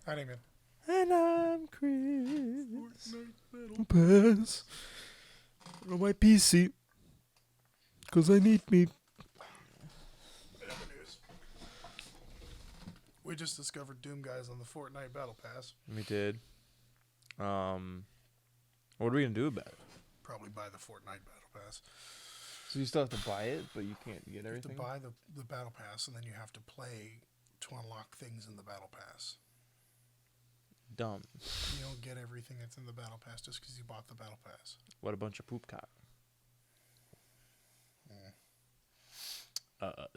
Hi, Damien. And I'm Chris. Fortnite Pass on my PC. Because I need me. news. We just discovered Doom Guys on the Fortnite Battle Pass. We did. What are we going to do about it? Probably buy the Fortnite Battle Pass. So you still have to buy it, but you can't get You have to everything? buy the Battle Pass, and then you have to play to unlock things in the Battle Pass. Dumb. You don't get everything that's in the Battle Pass just because you bought the Battle Pass. What a bunch of poop cock.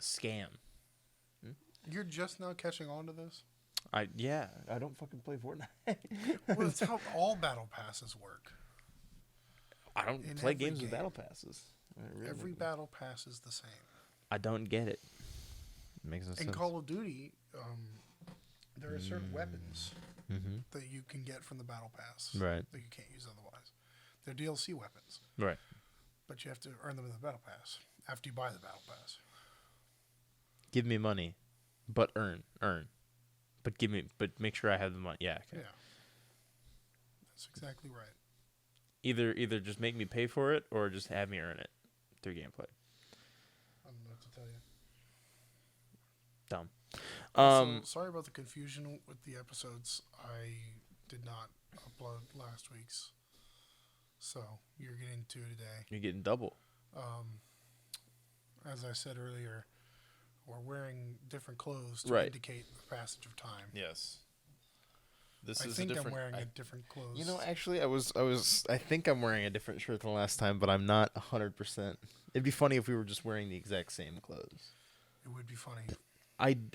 Scam. You're just now catching on to this? I don't fucking play Fortnite. Well, that's how all Battle Passes work. I don't In play every games with game. battle passes. Every Battle Pass is the same. I don't get it. Makes no In sense. Call of Duty, there are certain weapons Mm-hmm. that you can get from the Battle Pass Right. that you can't use otherwise. They're DLC weapons, Right. but you have to earn them in the Battle Pass after you buy the Battle Pass. Give me money, but earn. But make sure I have the money. Yeah. Okay. Yeah, that's exactly right. Either just make me pay for it or just have me earn it through gameplay. I don't know what to tell you. Dumb. Also, sorry about the confusion with the episodes. I did not upload last week's, so you're getting two today. You're getting double. As I said earlier, we're wearing different clothes to Right. indicate the passage of time. Yes. This I is think a different. I'm wearing a different clothes. You know, actually, I think I'm wearing a different shirt than last time, but I'm not 100%. It'd be funny if we were just wearing the exact same clothes. It would be funny.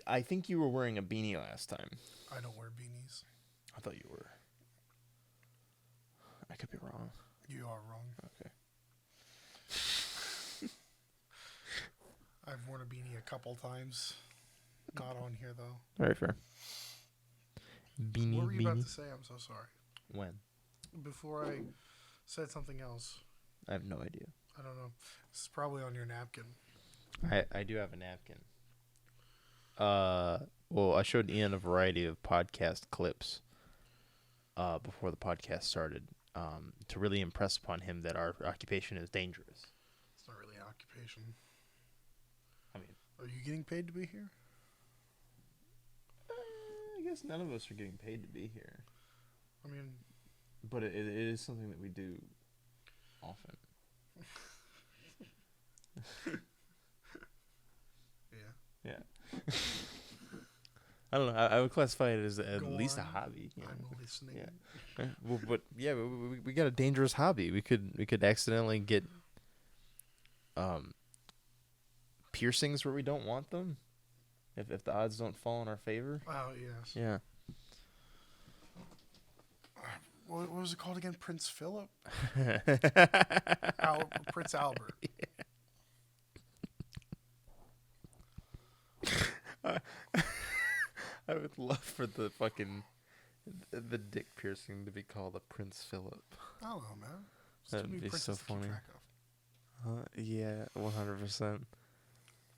I think you were wearing a beanie last time. I don't wear beanies. I thought you were. I could be wrong. You are wrong. Okay. I've worn a beanie a couple times. Not on here, though. Very fair. Beanie, What were you beanie. about to say? I'm so sorry. When? Before I said something else. I have no idea. I don't know. This is probably on your napkin. I do have a napkin. Well, I showed Ian a variety of podcast clips before the podcast started to really impress upon him that our occupation is dangerous. It's not really an occupation. I mean, Are you getting paid to be here? I guess none of us are getting paid to be here. I mean, But it is something that we do often. yeah. Yeah. I don't know. I would classify it as at Go least a on. hobby. You know? I'm listening. Yeah. Well, but yeah, we got a dangerous hobby. We could accidentally get piercings where we don't want them, if the odds don't fall in our favor. Oh, yes. Yeah. What was it called again? Prince Philip? Prince Albert. I would love for the the dick piercing to be called a Prince Philip. I don't know, man. It's That'd too many be so princes to keep funny. track of. Yeah, 100%.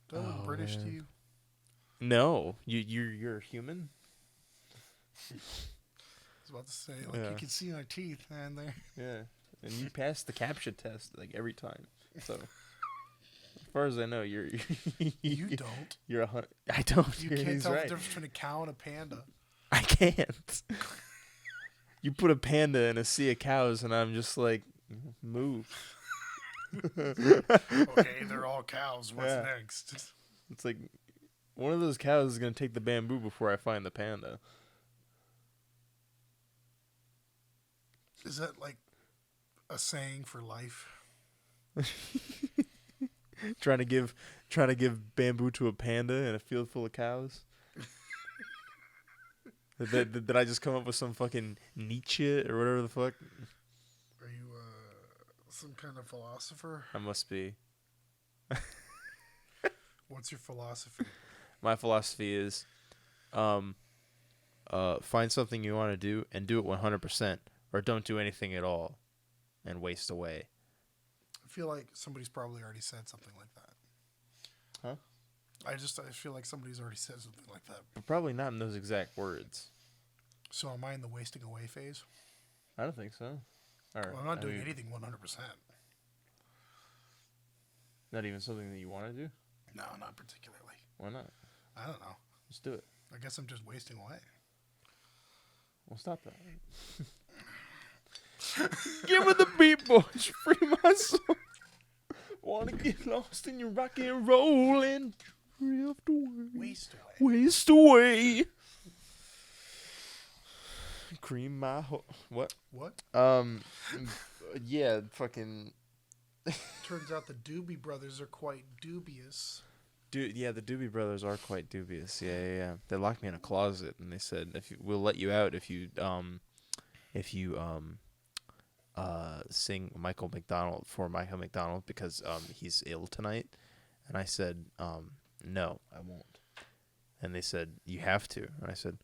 Do I look Oh, British to man. you? No, you're human. I was about to say, like, Yeah. you can see my teeth, man, there. Yeah, and you pass the captcha test like every time. So, as far as I know, you're You don't. You're 100. I don't. You can't He's tell right. the difference between a cow and a panda. I can't. You put a panda in a sea of cows, and I'm just like, move. Okay, they're all cows. What's Yeah. next? It's like one of those cows is gonna take the bamboo before I find the panda. Is that like a saying for life? Trying to give bamboo to a panda in a field full of cows. Did I just come up with some fucking Nietzsche or whatever the fuck? Are you some kind of philosopher? I must be. What's your philosophy? My philosophy is, find something you want to do and do it 100%, or don't do anything at all, and waste away. I feel like somebody's probably already said something like that. Huh? I feel like somebody's already said something like that. But probably not in those exact words. So am I in the wasting away phase? I don't think so. Or, Well, I'm not doing anything 100%. Not even something that you want to do? No, not particularly. Why not? I don't know. Let's do it. I guess I'm just wasting away. Well, stop that. Give me the beat, boys. Free my soul. Wanna get lost in your rock and roll and drift away. Waste away. Waste away. Cream my what? What? Yeah, fucking. Turns out the Doobie Brothers are quite dubious. Dude, yeah, the Doobie Brothers are quite dubious. Yeah. They locked me in a closet and they said we'll let you out if you sing Michael McDonald for Michael McDonald because he's ill tonight. And I said, no, I won't. And they said, you have to. And I said,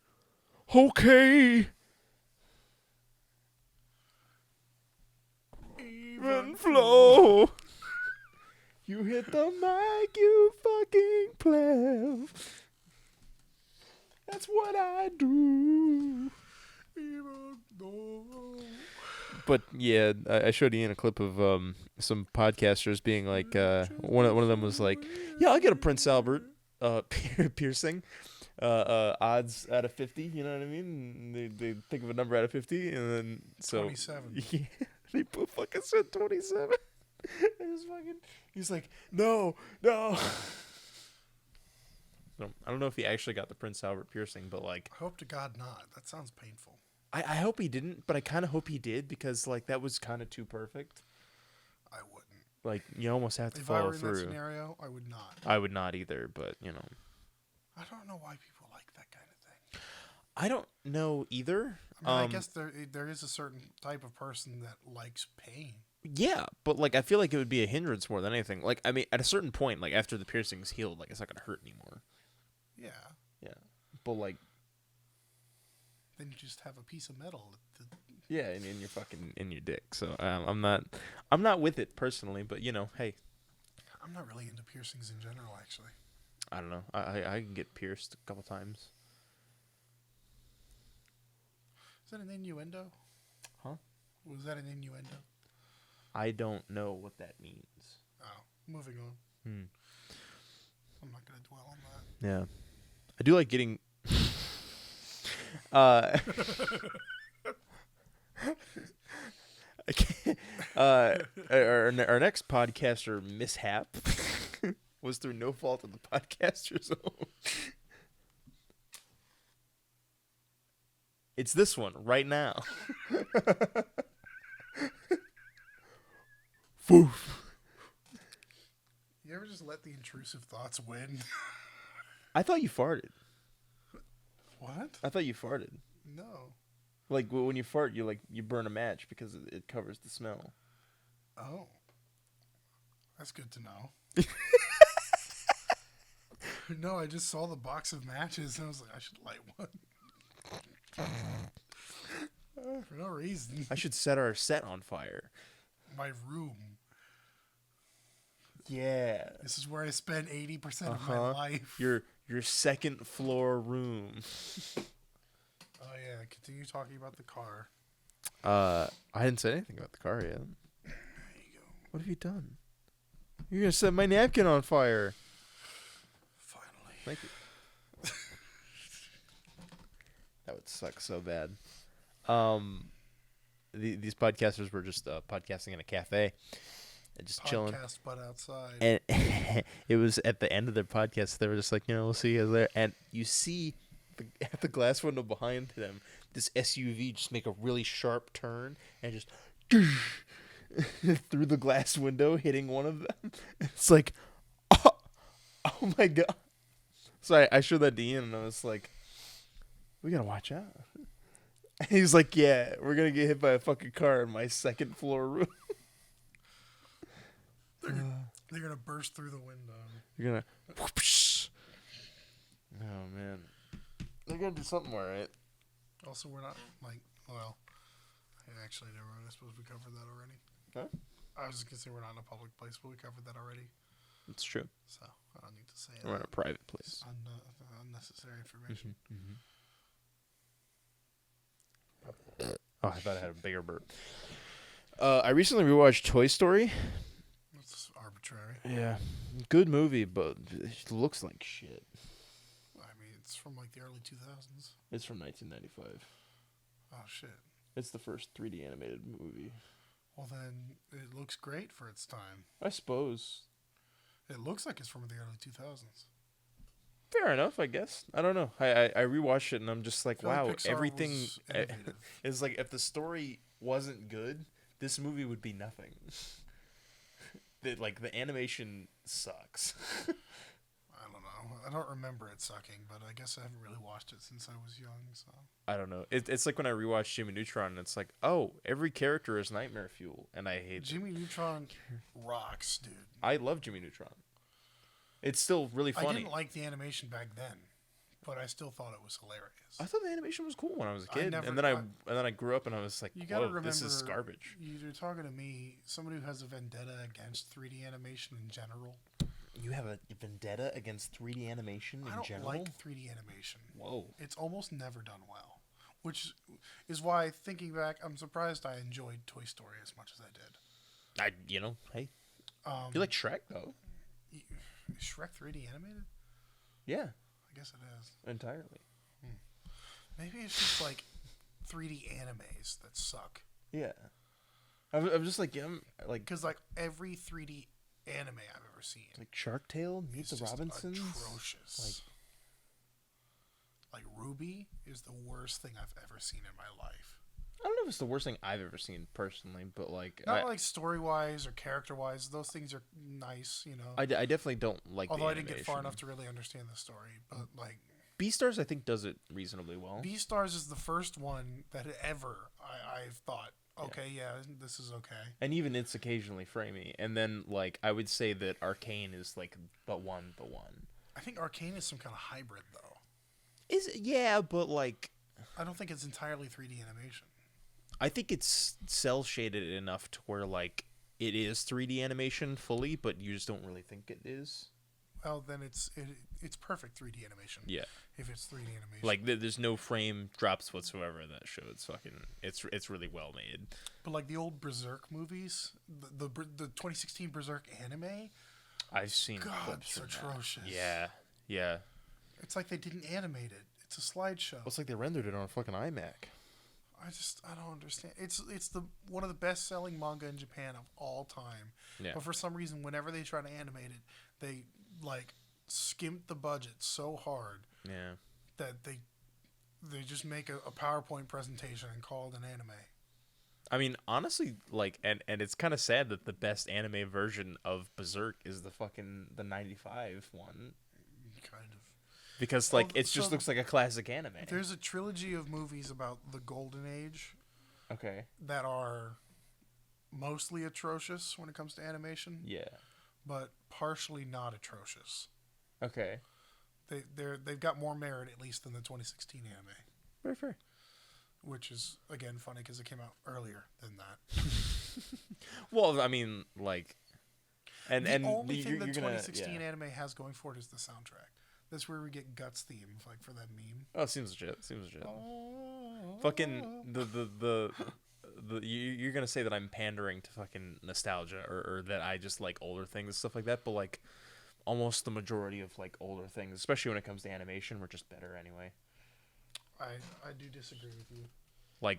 okay. Even flow. You hit the mic, you fucking pleb. That's what I do. But yeah, I showed Ian a clip of some podcasters being like, one of them was like, yeah, I'll get a Prince Albert piercing. Odds out of 50, you know what I mean? They think of a number out of 50, and then so 27. Yeah, they put fucking said 27. He's like, no. So, I don't know if he actually got the Prince Albert piercing, but like, I hope to God not. That sounds painful. I hope he didn't, but I kind of hope he did because like that was kind of too perfect. I wouldn't. Like you almost have to If I follow were in through. that scenario, I would not. I would not either, but you know. I don't know why people like that kind of thing. I don't know either. I mean, I guess there is a certain type of person that likes pain. Yeah, but like I feel like it would be a hindrance more than anything. Like I mean, at a certain point, like after the piercing's healed, like it's not gonna hurt anymore. Yeah. Yeah, but like. Then you just have a piece of metal. Yeah, in your fucking in your dick. So I'm not with it personally, but you know, hey. I'm not really into piercings in general, actually. I don't know. I can get pierced a couple times. Is that an innuendo? Huh? Was that an innuendo? I don't know what that means. Oh, moving on. I'm not going to dwell on that. Yeah. I do like getting... our next podcaster mishap was through no fault of the podcaster's own. It's this one right now. Foof. You ever just let the intrusive thoughts win? I thought you farted. What? I thought you farted. No. Like when you fart, you burn a match because it covers the smell. Oh. That's good to know. No, I just saw the box of matches and I was like, I should light one. For no reason. I should set our set on fire. My room. Yeah. This is where I spend 80% of my life. Your second floor room. Oh yeah, continue talking about the car. I didn't say anything about the car yet. There you go. What have you done? You're gonna set my napkin on fire. Finally. Thank you. That would suck so bad. These podcasters were just podcasting in a cafe, and just chilling. Podcast, but outside. And it was at the end of their podcast. They were just like, we'll see you guys there. And you see at the glass window behind them, this SUV just make a really sharp turn and just through the glass window, hitting one of them. It's like, oh my god. So I showed that to Ian, and I was like, we gotta watch out. And he's like, yeah, we're gonna get hit by a fucking car in my second floor room. They're gonna burst through the window. You're gonna whoosh. Oh man. They're gonna do something all right. Also, we're not actually never mind. I suppose we covered that already. Huh? I was just gonna say we're not in a public place, but we covered that already. It's true. So I don't need to say We're in a private place. unnecessary information. Mm-hmm. Oh, I thought I had a bigger burp. I recently rewatched Toy Story. That's arbitrary. Yeah, good movie, but it looks like shit. I mean, it's from like the early 2000s. It's from 1995. Oh shit. It's the first 3D animated movie. Well, then it looks great for its time. I suppose. It looks like it's from the early 2000s. Fair enough, I guess. I don't know. I rewatched it and I'm just like, I feel wow, like Pixar everything was innovative. is like if the story wasn't good, this movie would be nothing. The animation sucks. I don't know. I don't remember it sucking, but I guess I haven't really watched it since I was young. So I don't know. It's like when I rewatched Jimmy Neutron and it's like, oh, every character is nightmare fuel, and I hate Jimmy Neutron rocks, dude. I love Jimmy Neutron. It's still really funny. I didn't like the animation back then, but I still thought it was hilarious. I thought the animation was cool when I was a kid, never- and then I grew up and I was like, You gotta whoa, remember, this is garbage. You're talking to me, somebody who has a vendetta against 3D animation in general. You have a vendetta against 3D animation in I don't general? like 3D animation. Whoa. It's almost never done well, which is why, thinking back, I'm surprised I enjoyed Toy Story as much as I did. Hey. You like Shrek, though? Is Shrek 3D animated? Yeah, I guess it is. entirely. Maybe it's just like 3D animes that suck. Yeah. I'm just like, like Because like every 3D anime I've ever seen, Shark Tale, Meet is the just Robinsons. atrocious. Like Ruby is the worst thing I've ever seen in my life. I don't know if it's the worst thing I've ever seen personally, but like, Not like story wise or character wise. Those things are nice, you know. I definitely don't like. Although the I didn't get far animation. enough to really understand the story, but like Beastars, I think, does it reasonably well. Beastars is the first one that I've thought, okay, yeah, this is okay. And even it's occasionally framey. And then like I would say that Arcane is like the one. I think Arcane is some kind of hybrid though. But like I don't think it's entirely 3D animation. I think it's cell shaded enough to where like it is 3D animation fully, but you just don't really think it is. Well, then it's perfect 3D animation. Yeah. If it's 3D animation. Like there's no frame drops whatsoever in that show. It's fucking it's really well made. But like the old Berserk movies, the 2016 Berserk anime, I've seen God, clips it's from atrocious. that. Yeah. It's like they didn't animate it. It's a slideshow. It's like they rendered it on a fucking iMac. I don't understand. It's the one of the best selling manga in Japan of all time. Yeah. But for some reason, whenever they try to animate it, they like skimp the budget so hard Yeah. that they just make a PowerPoint presentation and call it an anime. I mean, honestly, like, and it's kind of sad that the best anime version of Berserk is the 95 one. Kind of. Because, like, it just looks like a classic anime. There's a trilogy of movies about the Golden Age Okay. that are mostly atrocious when it comes to animation, Yeah. but partially not atrocious. Okay. They've got more merit at least than the 2016 anime, Very fair. which is again funny because it came out earlier than that. Well, I mean, like, and The only you're thing the gonna 2016 anime has going for it is the soundtrack. That's where we get Guts theme, like for that meme. Oh, seems legit. Oh. Fucking you're gonna say that I'm pandering to fucking nostalgia or that I just like older things and stuff like that, but like almost the majority of like older things, especially when it comes to animation, were just better anyway. I do disagree with you. Like,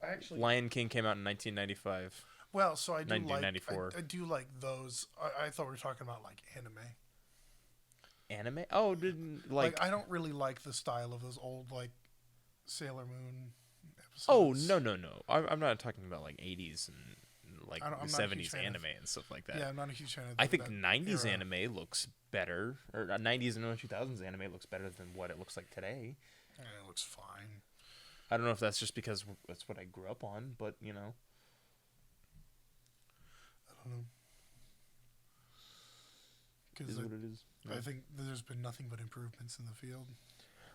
Actually, Lion King came out in 1995. well, so I do 1994. I do like those. I thought we were talking about like anime. Anime? Oh, didn't like. I don't really like the style of those old like Sailor Moon episodes. Oh no! I'm not talking about like 80s and like I'm the not a huge 70s fan anime and stuff like that. Yeah, I'm not a huge fan of I think that 90s era. anime looks better, or 90s and early 2000s anime looks better than what it looks like today. Yeah, it looks fine. I don't know if that's just because that's what I grew up on, but you know. I don't know. Is Because what it is. I think there's been nothing but improvements in the field.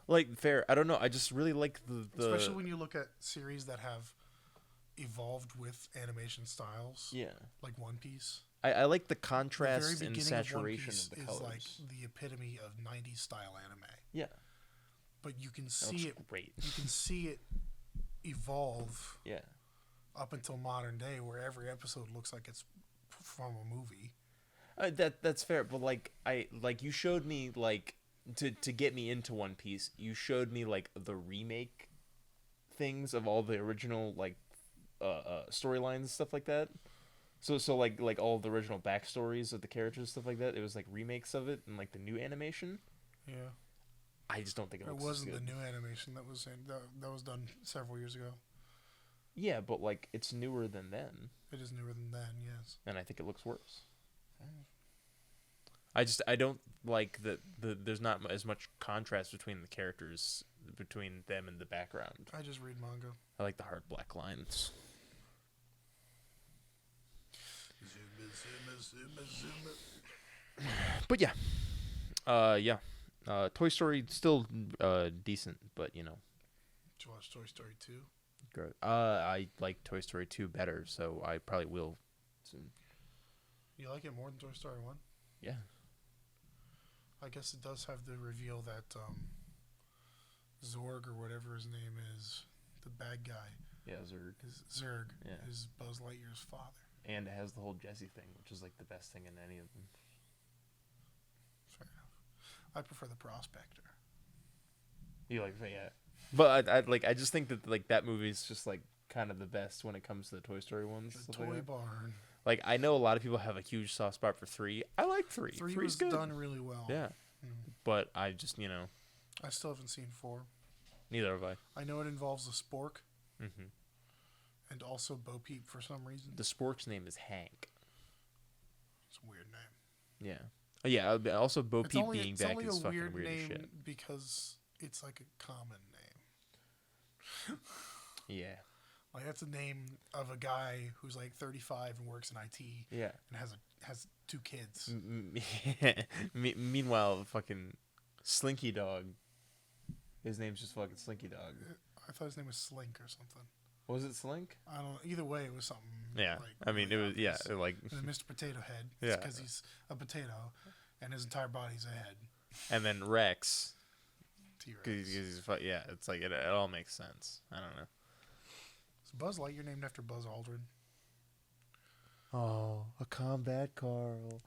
Like, fair. I don't know. I just really like the Especially when you look at series that have evolved with animation styles. Yeah. Like One Piece. I like the The contrast very and beginning of One saturation Piece of the is colors. like the epitome of 90s style anime. Yeah. But you can That see looks it great. you can see it evolve Yeah. up until modern day, where every episode looks like it's from a movie. That's fair, but you showed me to get me into One Piece. You showed me the remake things of all the original storylines and stuff like that. So all the original backstories of the characters, stuff like that. It was remakes of it and the new animation. Yeah. I just don't think it looks wasn't good. the new animation that was that was done several years ago. Yeah, but it's newer than then. It is newer than then, yes. And I think it looks worse. I don't like that there's not as much contrast between the characters, between them and the background. I just read manga. I like the hard black lines. But yeah. Toy Story still decent, but Did you watch Toy Story 2? I like Toy Story 2 better, so I probably will soon. You like it more than Toy Story 1? Yeah. I guess it does have the reveal that Zorg, or whatever his name is, the bad guy. Yeah, Zurg. Zurg Yeah. is Buzz Lightyear's father. And it has the whole Jesse thing, which is the best thing in any of them. Fair enough. I prefer the Prospector. You yeah. But I just think that that movie is just kind of the best when it comes to the Toy Story ones. The Toy Barn. I know a lot of people have a huge soft spot for 3. I like 3. 3 was was good. done really well. Yeah. But I just, I still haven't seen 4. neither have I. I know it involves a spork. Mm-hmm. And also Bo Peep for some reason. The spork's name is Hank. It's a weird name. Yeah. Oh, yeah. Also, Bo Peep being back is fucking weird weird as name shit. because it's a common name. Yeah. That's a name of a guy who's 35 and works in IT. Yeah. And has 2 kids. Meanwhile, fucking Slinky Dog. His name's just fucking Slinky Dog. I thought his name was Slink or something. Was it Slink? I don't know. Either way, it was something. Yeah. I mean, it was, obvious. yeah. And then Mr. Potato Head. Yeah. Because he's a potato and his entire body's a head. And then Rex. T-Rex. Yeah, it's it all makes sense. I don't know. Is Buzz Lightyear named after Buzz Aldrin? Oh, a combat Carl.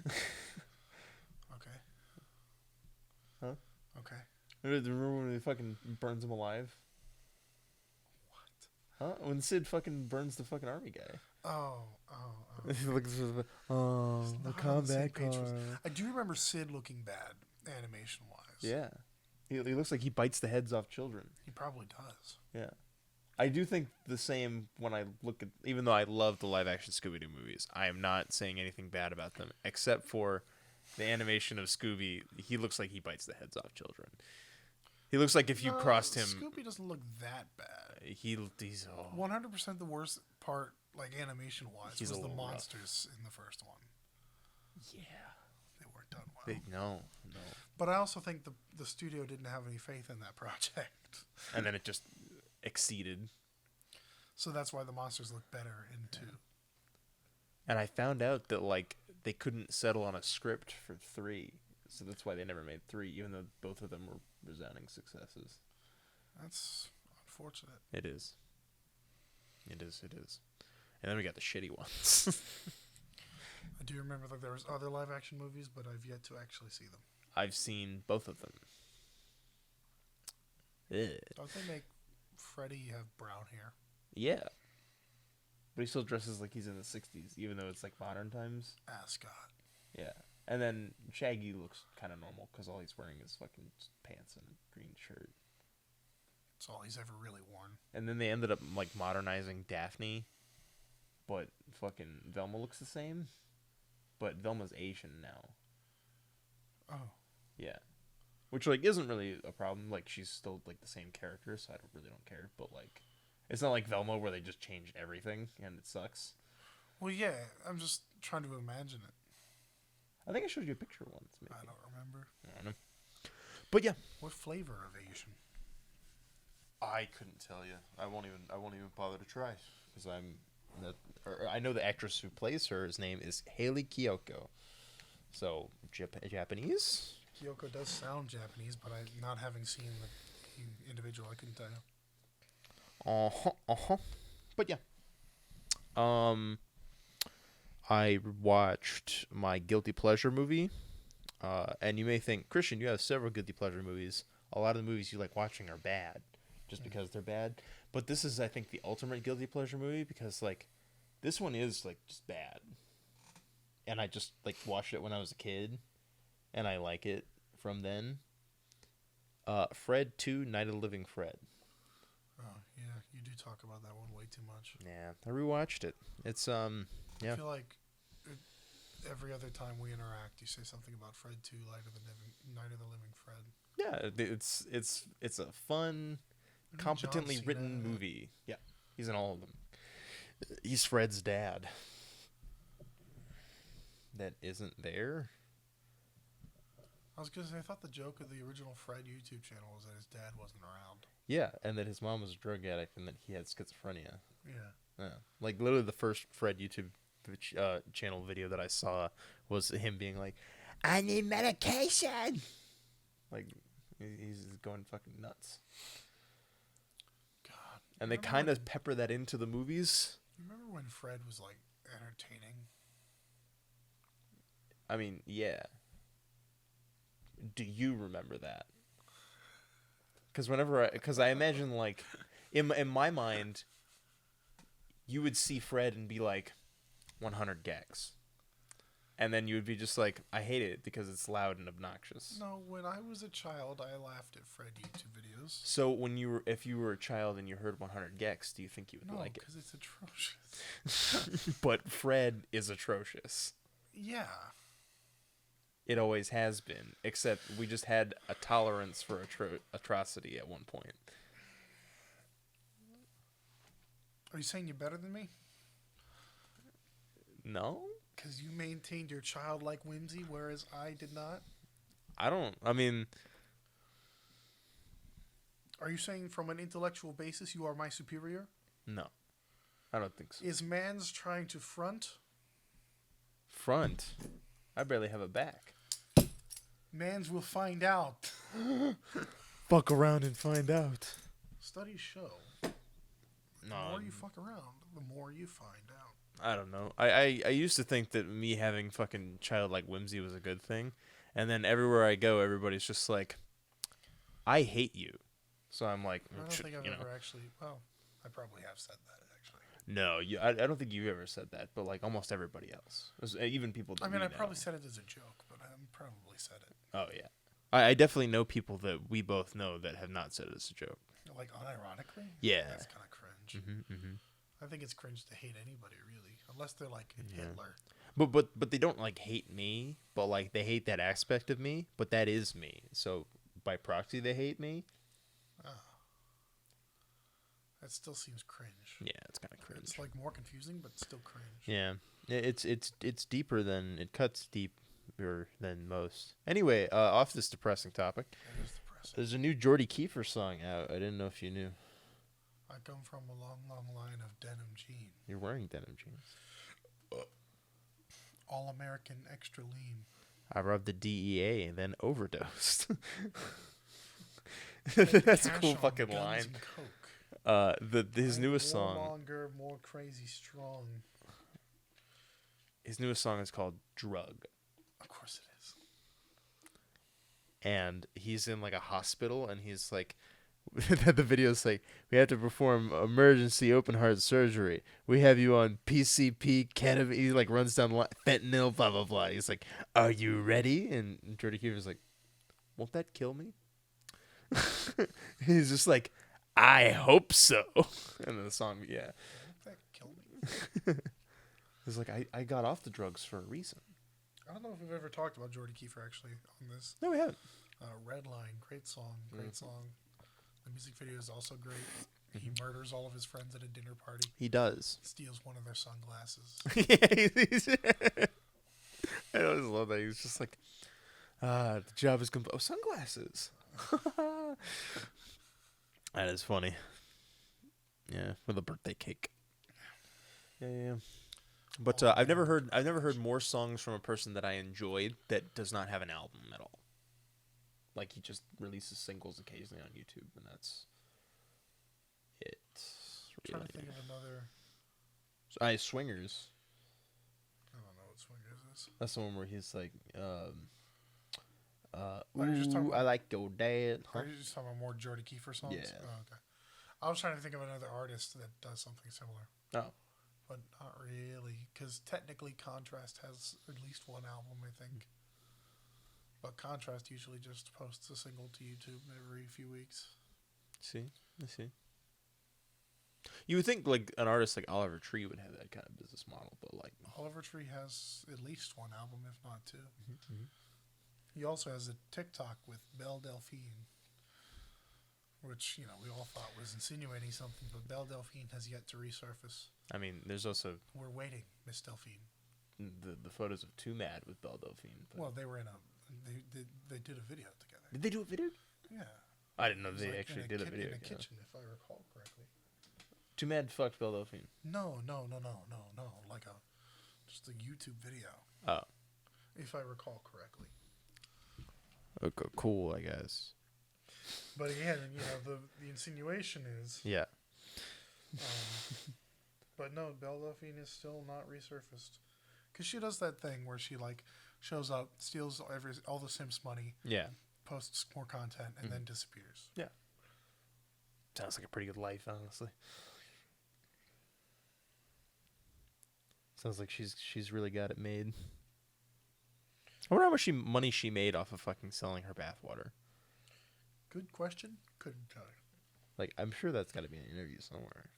Okay. Huh? Okay. Remember when he fucking burns him alive? Huh? When Sid fucking burns the fucking army guy. Oh. The Not combat on the same page car. I do remember Sid looking bad, animation-wise. Yeah. He looks like he bites the heads off children. He probably does. Yeah. I do think the same when I look at... Even though I love the live-action Scooby-Doo movies, I am not saying anything bad about them, except for the animation of Scooby. He looks like he bites the heads off children. He looks like if you crossed him... Scooby doesn't look that bad. He's... 100% the worst part, animation-wise, He's was a the little rough. monsters in the first one. Yeah. They weren't done well. No. But I also think the studio didn't have any faith in that project. And then it just exceeded. So that's why the monsters look better in 2. And I found out that they couldn't settle on a script for 3, so that's why they never made 3, even though both of them were resounding successes. That's unfortunate. It is. And then we got the shitty ones. I do remember there was other live action movies, but I've yet to actually see them. I've seen both of them. Ugh. Don't they make Freddy have brown hair? Yeah. But he still dresses like he's in the 60s, even though it's modern times. Ascot. Yeah. And then Shaggy looks kind of normal because all he's wearing is fucking pants and a green shirt. That's all he's ever really worn. And then they ended up modernizing Daphne, but fucking Velma looks the same, but Velma's Asian now. Oh. Yeah. Which isn't really a problem. She's still the same character, so I really don't care. But it's not like Velma where they just changed everything and it sucks. Well, yeah. I'm just trying to imagine it. I think I showed you a picture once. Maybe. I don't remember. I don't know. But yeah. What flavor of Asian? I couldn't tell you. I won't even bother to try because I know the actress who plays her. His name is Hayley Kiyoko. So Japanese. Kyoko does sound Japanese, but not having seen the individual, I couldn't tell you. But yeah. Um, I watched my guilty pleasure movie. And you may think, Christian, you have several guilty pleasure movies. A lot of the movies you like watching are bad, just because they're bad. But this is, I think, the ultimate guilty pleasure movie because, like, this one is like just bad. And I just like watched it when I was a kid, and I like it from then. Fred 2, Night of the Living Fred. Oh, yeah, you do talk about that one way too much. Yeah, I rewatched it. It's I yeah. feel like every other time we interact, you say something about Fred 2, Night of the Living Fred. Yeah, it's a fun, competently written movie. Yeah, he's in all of them. He's Fred's dad. That isn't there. I was gonna say, I thought the joke of the original Fred YouTube channel was that his dad wasn't around. Yeah, and that his mom was a drug addict and that he had schizophrenia. Yeah. Like literally the first Fred YouTube channel video that I saw was him being like, "I need medication." Like he's going fucking nuts. God. And they kind of pepper that into the movies. You remember when Fred was like entertaining? I mean, yeah. Do you remember that? Because I imagine like, in my mind, you would see Fred and be like, 100 gags, and then you would be just like, I hate it because it's loud and obnoxious. No, when I was a child, I laughed at Fred YouTube videos. So if you were a child and you heard 100 gex, do you think you would like it? No, because it's atrocious. But Fred is atrocious. Yeah. It always has been, except we just had a tolerance for atrocity at one point. Are you saying you're better than me? No? Because you maintained your childlike whimsy, whereas I did not? I mean... Are you saying from an intellectual basis you are my superior? No. I don't think so. Is man's trying to front? Front? I barely have a back. Mans will find out. Fuck around and find out. Studies show. The more you fuck around, the more you find out. I don't know. I used to think that me having fucking childlike whimsy was a good thing. And then everywhere I go, everybody's just like, I hate you. So I'm like, I don't think I've ever actually... Well, I probably have said that, actually. No, I don't think you've ever said that, but like almost everybody else. Even people that I probably said it as a joke, but I probably said it. Oh, yeah. I definitely know people that we both know that have not said it as a joke. Like, unironically? Yeah. That's kind of cringe. I think it's cringe to hate anybody, really. Unless they're like Hitler. But they don't like hate me, but like they hate that aspect of me, but that is me. So by proxy they hate me. Oh. That still seems cringe. Yeah, it's kind of cringe. It's like more confusing, but still cringe. Yeah. It's deeper than it cuts deeper than most. Anyway, off this depressing topic. It is depressing. There's a new Jordy Kiefer song out. I didn't know if you knew. I come from a long, long line of denim jeans. You're wearing denim jeans. All American, extra lean. I robbed the DEA and then overdosed. That's a cool fucking line. His newest song. More longer, more crazy strong. His newest song is called Drug. Of course it is. And he's in like a hospital, and he's like, the video's like, we have to perform emergency open heart surgery. We have you on PCP, ketamine. He like runs down the line, fentanyl, blah blah blah. He's like, are you ready? And Jordy Kiefer's like, won't that kill me? He's just like, I hope so. And then the song, yeah. Won't that kill me? He's like, I got off the drugs for a reason. I don't know if we've ever talked about Jordy Kiefer actually on this. No, we haven't. Redline, great song, great song. The music video is also great. He murders all of his friends at a dinner party. He does. Steals one of their sunglasses. I always love that. He's just like, the job is complete. Oh, sunglasses. That is funny. Yeah, with a birthday cake. Yeah. But I've never heard more songs from a person that I enjoyed that does not have an album at all. Like he just releases singles occasionally on YouTube, and It's I'm trying to think of another. Swingers. I don't know what Swingers is. That's the one where he's like, you're just talking ooh, I about, like your dad. Huh? are you just talking about more Jordy Kiefer songs? Yeah. Oh, okay. I was trying to think of another artist that does something similar. Oh. But not really, because technically Contrast has at least one album, I think. But Contrast usually just posts a single to YouTube every few weeks. I see. You would think like an artist like Oliver Tree would have that kind of business model, but like Oliver Tree has at least one album, if not two. Mm-hmm. He also has a TikTok with Belle Delphine, which, we all thought was insinuating something, but Belle Delphine has yet to resurface. I mean, there's also We're waiting, Miss Delphine. the photos of Too Mad with Belle Delphine. But Well, they were they did a video together. did they do a video? Yeah. I didn't know It was they like actually did a video. in a Yeah. kitchen, if I recall correctly. Too Mad fucked Belle Delphine. No. Like just a YouTube video, Oh. if I recall correctly. Okay, cool, I guess. But again, the insinuation is. Yeah. But no, Belle Delphine is still not resurfaced, because she does that thing where she like shows up, steals all the Sims money, Yeah. posts more content, and then disappears. Yeah. Sounds like a pretty good life, honestly. Sounds like she's really got it made. I wonder how much money she made off of fucking selling her bathwater. Good question. Couldn't tell you. Like, I'm sure that's got to be an interview somewhere.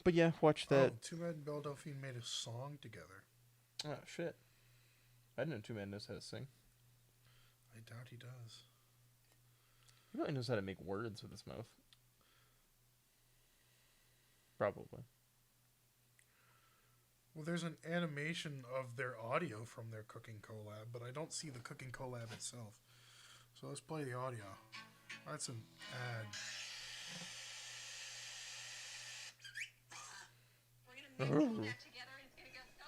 But yeah, watch that. Oh, Too Mad and Belle Delphine made a song together. Oh, shit. I didn't know Two Man knows how to sing. I doubt he does. He probably knows how to make words with his mouth. Probably. Well, there's an animation of their audio from their cooking collab, but I don't see the cooking collab itself. So let's play the audio. That's an ad. We're gonna mix all that together and it's gonna go so.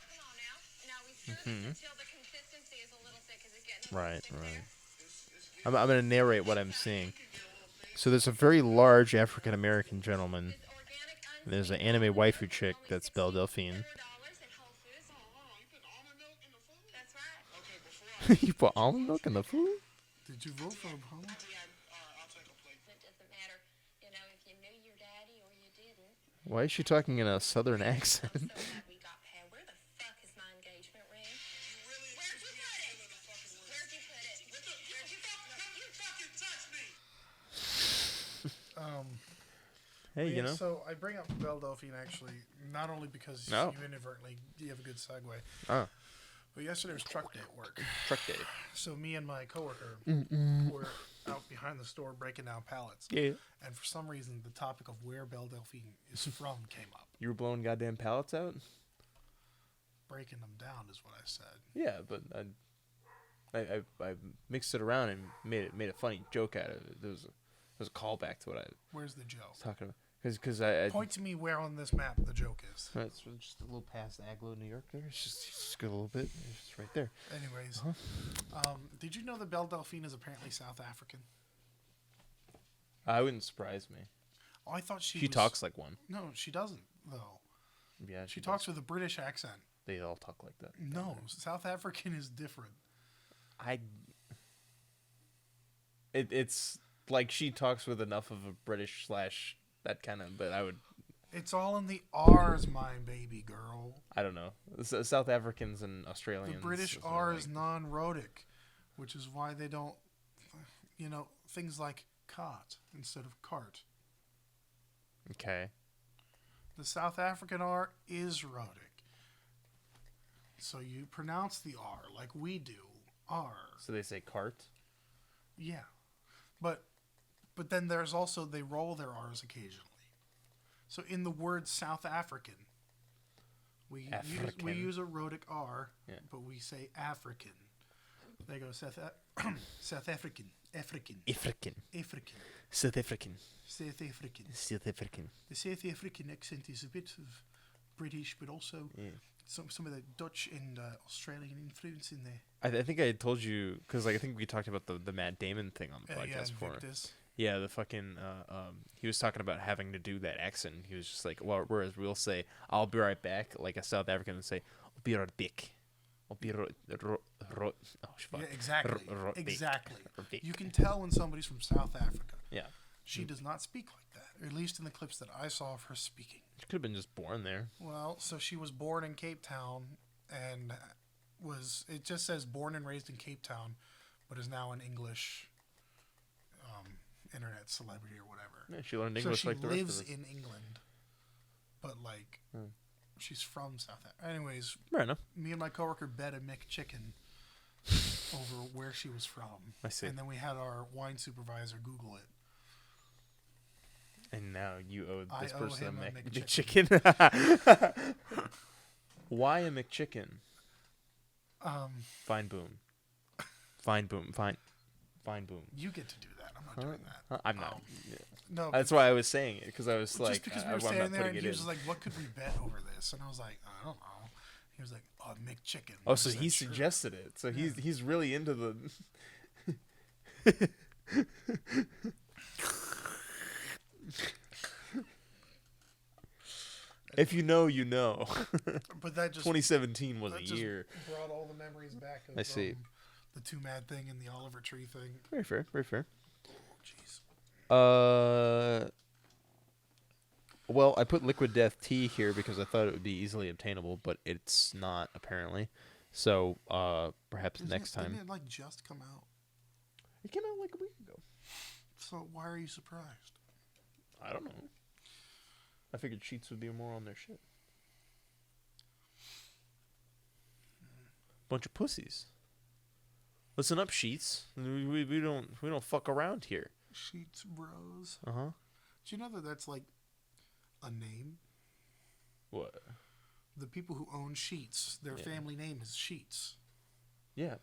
Come on now. Now we stir this until the consistency is a little thick. Is it getting a little thick there? I'm going to narrate what I'm seeing. So there's a very large African American gentleman. And there's an anime waifu chick that's Belle Delphine. That's right. You put almond milk in the food? Did you vote for Obama? It doesn't matter, if you knew your daddy or you didn't. Why is she talking in a southern accent? So glad we got paired. Where the fuck is my engagement ring? Where'd you put it? Where'd you put it? Where'd you fucking touch me? Hey, Yeah, you know. So I bring up Belle Delphine actually, not only because No. you inadvertently you have a good segue, Oh, but yesterday was truck day at work. truck day. So me and my coworker were out behind the store breaking down pallets. Yeah. And for some reason, the topic of where Belle Delphine is from came up. You were blowing goddamn pallets out? Breaking them down is what I said. Yeah, but I mixed it around and made a funny joke out of it. There was a callback to what I Where's the joke? was talking about. Because I Point to me where on this map the joke is. it's just a little past Agloe, New York. There, it's just go a little bit. It's just right there. Anyways, did you know that Belle Delphine is apparently South African? I wouldn't surprise me. Oh, I thought she She was- talks like one. No, she doesn't, though. Yeah, She does. talks with a British accent. They all talk like that. No, South African is different. It's like she talks with enough of a British / that kind of. But I would. It's all in the R's, my baby girl. I don't know. South Africans and The Australians. British is R like- is non-rhotic, which is why they don't, things like cot instead of cart. Okay. The South African R is rhotic. So you pronounce the R like we do. R. So they say cart. Yeah. But then there's also, they roll their R's occasionally. So in the word South African, we African. use a rhotic R, Yeah. but we say African. They go South African, African, African. African, South African. South African. South African. The South African accent is a bit of British, but also some of the Dutch and Australian influence in there. I think I had told you because like I think we talked about the Matt Damon thing on the podcast before. Invictus. Yeah, the fucking he was talking about having to do that accent. He was just like, well, whereas we'll say, "I'll be right back," like a South African would say, "I'll be right back." I'll be right. Oh, fuck. Yeah, exactly. Back. Exactly. Back. You can tell when somebody's from South Africa. Yeah, She does not speak like that, or at least in the clips that I saw of her speaking. she could have been just born there. Well, so she was born in Cape Town, and it just says born and raised in Cape Town, but is now an English internet celebrity or whatever. Yeah, she learned English so like the rest of us. she lives in England, but like she's from South Africa. Anyways, Fair enough. me and my coworker bet a McChicken over where she was from. I see. And then we had our wine supervisor Google it. And now you owe I this owe person him a a McChicken. Why a McChicken? Fine boom. Fine boom. Fine boom. You get to do that. I'm not doing that. I'm not. No, That's why I was saying it because I was just like, because we I'm were not standing there and putting he it was in. like, "What could we bet over this?" And I was like, "I don't know." He was like, "Oh, McChicken." Oh, I so said, he "Sure." suggested it. So he's really into the. If you know, you know. But that just 2017 was that a just year. brought all the memories back. Of, I see. The Two Mad thing and the Oliver Tree thing. Very fair. Very fair. Oh, jeez. Well, I put Liquid Death tea here because I thought it would be easily obtainable, but it's not apparently. So, perhaps next time. Didn't it like just come out? It came out like a week ago. So why are you surprised? I don't know. I figured Sheets would be more on their shit. Bunch of pussies. Listen up, Sheets. We don't fuck around here. Sheets Bros. Uh huh. Do you know that that's like a name? What? The people who own Sheets, their Yeah. family name is Sheets. Yeah,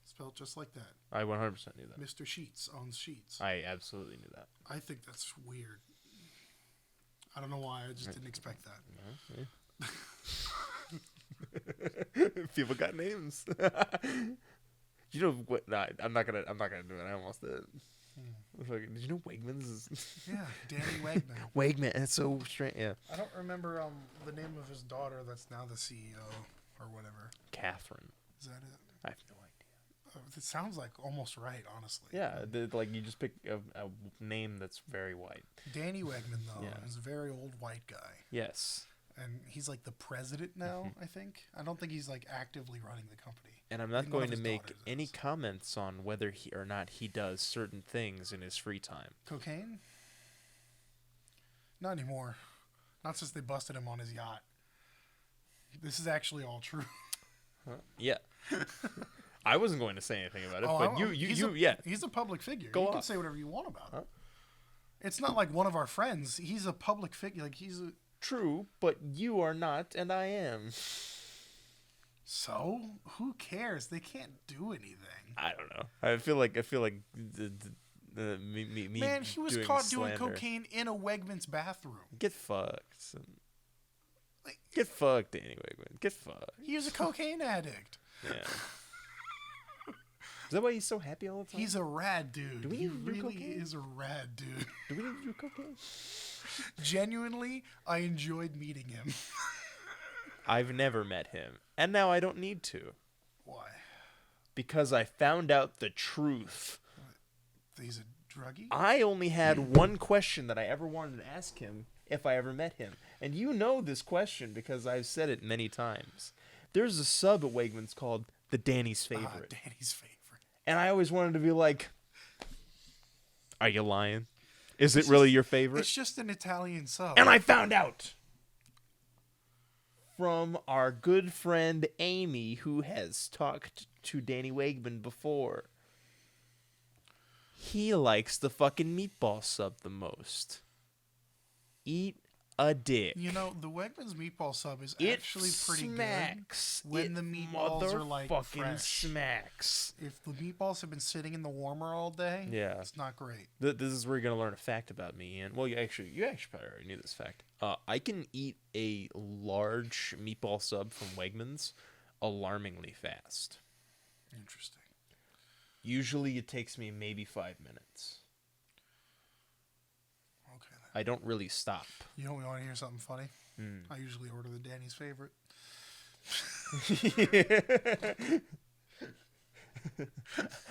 Spelled just like that. I 100% knew that. Mr. Sheets owns Sheets. I absolutely knew that. I think that's weird. I don't know why. I just didn't expect that. People got names. You know what? Nah, I'm not gonna do it. I almost did. Fucking, did you know Wegmans is? Yeah, Danny Wegman. Wegman. That's so strange. Yeah. I don't remember the name of his daughter that's now the CEO or whatever. Catherine. Is that it? I have no idea. It sounds like almost right, honestly. Yeah, like you just pick a name that's very white. Danny Wegman, though, Yeah. is a very old white guy. Yes. And he's like the president now, I think. I don't think he's like actively running the company. And I'm I not think one going of to his make daughters any is. comments on whether he or not he does certain things in his free time. Cocaine? Not anymore. Not since they busted him on his yacht. This is actually all true. Yeah. I wasn't going to say anything about it, Oh, but He's a public figure. Go you can off. say whatever you want about Huh? it. It's not like one of our friends. He's a public figure. Like he's a. True, but you are not, and I am. So who cares? They can't do anything. I don't know. I feel like me. Man, he was doing caught doing slander. cocaine in a Wegmans bathroom. Get fucked. Like, Get fucked, Danny Wegman. Get fucked. he was a cocaine addict. Yeah. Is that why he's so happy all the time? He's a rad dude. Do we He need to do really cocaine? is a rad dude. Do we need to do cocaine? Genuinely, I enjoyed meeting him. I've never met him, and now I don't need to Why? because I found out the truth. He's a druggie? I only had one question that I ever wanted to ask him if I ever met him. And you know this question because I've said it many times. There's a sub at Wegmans called the Danny's Favorite. Danny's favorite. And I always wanted to be like, are you lying? Is it It's really just- your favorite? It's just an Italian sub. And I found out from our good friend Amy, who has talked to Danny Wegman before. He likes the fucking meatball sub the most. Eat a dick. You know, the Wegmans meatball sub is It actually pretty smacks. good when It the meatballs are like motherfucking fresh. smacks. If the meatballs have been sitting in the warmer all day, Yeah. it's not great. This is where you're gonna learn a fact about me, Ian. Well, you actually probably already knew this fact. I can eat a large meatball sub from Wegmans alarmingly fast. Interesting. Usually, it takes me maybe 5 minutes. Okay. Then. I don't really stop. You know, we want to hear something funny. Mm. I usually order the Danny's favorite.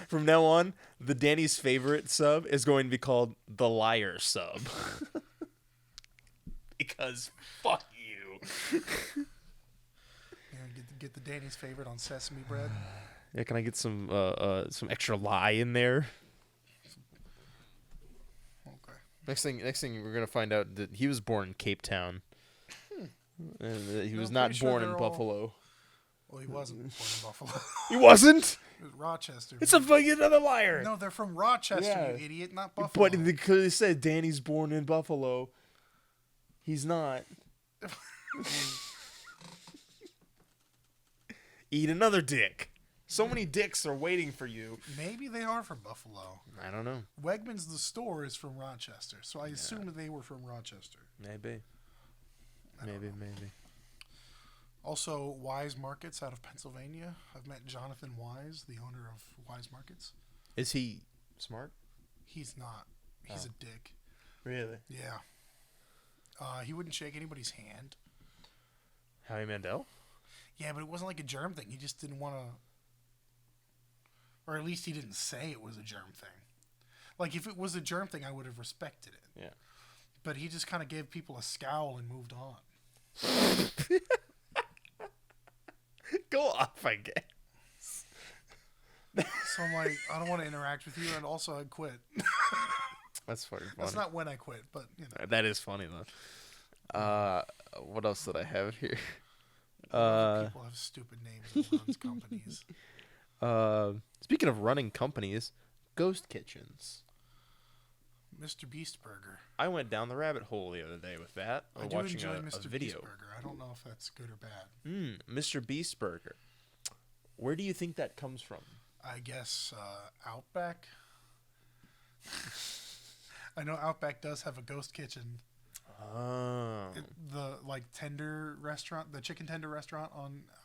From now on, the Danny's favorite sub is going to be called the Liar sub. Because fuck you. You know, get the Danny's favorite on sesame bread. Yeah, can I get some extra lye in there? Okay. Next thing we're gonna find out that he was born in Cape Town, and that he No, was I'm not pretty sure born in they're all- Buffalo. Well, he wasn't born in Buffalo. He wasn't. It was Rochester. It's a fucking another liar. No, they're from Rochester, Yeah. you idiot, not Buffalo. But they clearly said Danny's born in Buffalo. He's not. Eat another dick. So many dicks are waiting for you. Maybe they are from Buffalo. I don't know. Wegmans, the store, is from Rochester, so I assume they were from Rochester. Maybe. Maybe. Also, Wise Markets out of Pennsylvania. I've met Jonathan Wise, the owner of Wise Markets. Is he smart? He's not. He's a dick. Really? Yeah. He wouldn't shake anybody's hand. Howie Mandel? Yeah, but it wasn't like a germ thing. He just didn't want to... Or at least he didn't say it was a germ thing. Like, if it was a germ thing, I would have respected it. Yeah. But he just kind of gave people a scowl and moved on. Go off, I guess. So I'm like, I don't want to interact with you, and also I'd quit. That's fucking funny. That's not when I quit, but, you know. That is funny, though. What else did I have here? People have stupid names and runs companies. Speaking of running companies, ghost kitchens. Mr. Beast Burger. I went down the rabbit hole the other day with that. I do watching enjoy a Mr. video. Beast Burger. I don't know if that's good or bad. Mr. Beast Burger. Where do you think that comes from? I guess Outback. I know Outback does have a ghost kitchen. Oh. The tender restaurant, the chicken tender restaurant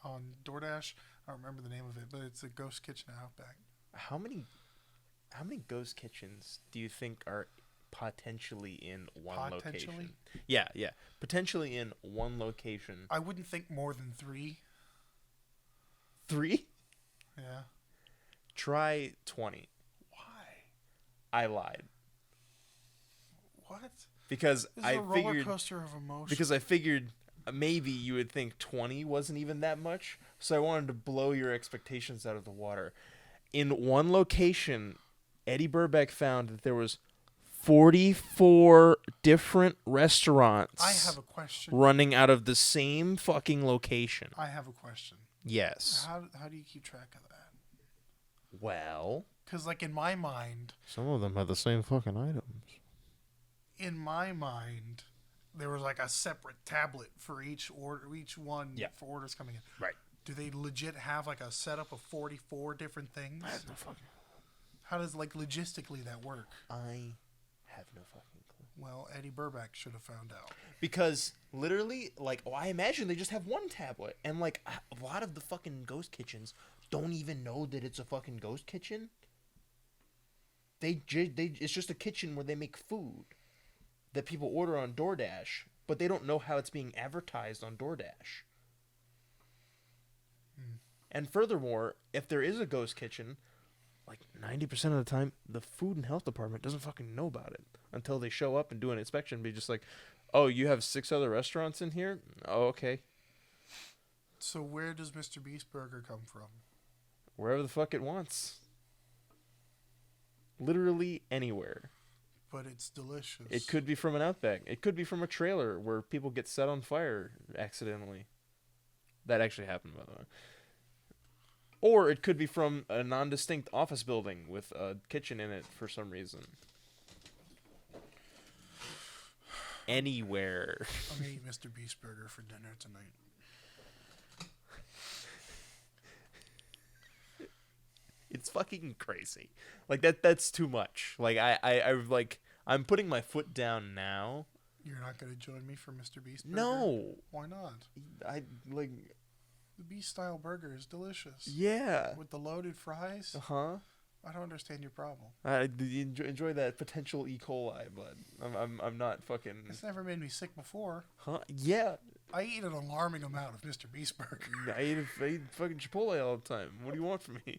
on DoorDash. I don't remember the name of it, but it's a ghost kitchen at Outback. How many ghost kitchens do you think are potentially in one location? Yeah. Potentially in one location. I wouldn't think more than 3. 3? Yeah. Try 20. Why? I lied. What? Because This is I a roller figured coaster of emotion. because I figured maybe you would think 20 wasn't even that much, so I wanted to blow your expectations out of the water. In one location, Eddie Burbeck found that there was 44 different restaurants I have a question. running out of the same fucking location. I have a question. Yes. How do you keep track of that? Well, Because, in my mind, some of them have the same fucking items. there was a separate tablet for each one Yeah. for orders coming in. Right. Do they legit have a setup of 44 different things? I have no fucking How does logistically that work? I have no fucking clue. Well, Eddie Burback should have found out. Because literally, I imagine they just have one tablet, and a lot of the fucking ghost kitchens don't even know that it's a fucking ghost kitchen. It's just a kitchen where they make food that people order on DoorDash, but they don't know how it's being advertised on DoorDash. And furthermore, if there is a ghost kitchen, 90% of the time, the food and health department doesn't fucking know about it until they show up and do an inspection and be just like, oh, you have 6 other restaurants in here? Oh, okay. So where does Mr. Beast Burger come from? Wherever the fuck it wants. Literally anywhere. But it's delicious. It could be from an Outback. It could be from a trailer where people get set on fire accidentally. That actually happened, by the way. Or it could be from a non-distinct office building with a kitchen in it for some reason. anywhere. I'm gonna eat Mr. Beast burger for dinner tonight. It's fucking crazy. Like that's too much. Like I'm putting my foot down now. You're not gonna join me for Mr. Beast burger? No. Why not? I like The Beast style burger is delicious. yeah. With the loaded fries. Uh-huh. I don't understand your problem. I enjoy that potential E. coli, but I'm not fucking. It's never made me sick before. Huh? Yeah. I eat an alarming amount of Mr. Beast burger. I eat fucking Chipotle all the time. What do you want from me?